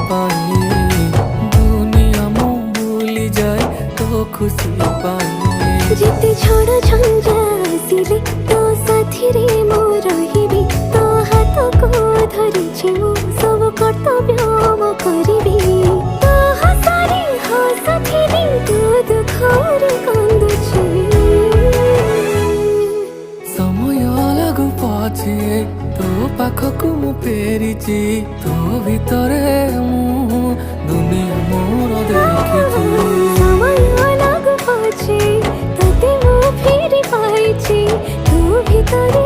पाई दुनिया मु भूली जाए तो खुशी पाई जिते झड़ झंझा आसिले तो साथी रे मो रहिबी तो हाथ को धरिछि मु सब कर्तव्य मो करिबी तो हसारे हसथिबी तू दुखरे कांदुछि समय लागू पछे तो पाखकु मु फेरिछि तो भितरे मु दुनिया मोर देखिछि समय लागू पछे तते मु फेरि पाइछि तू भितरे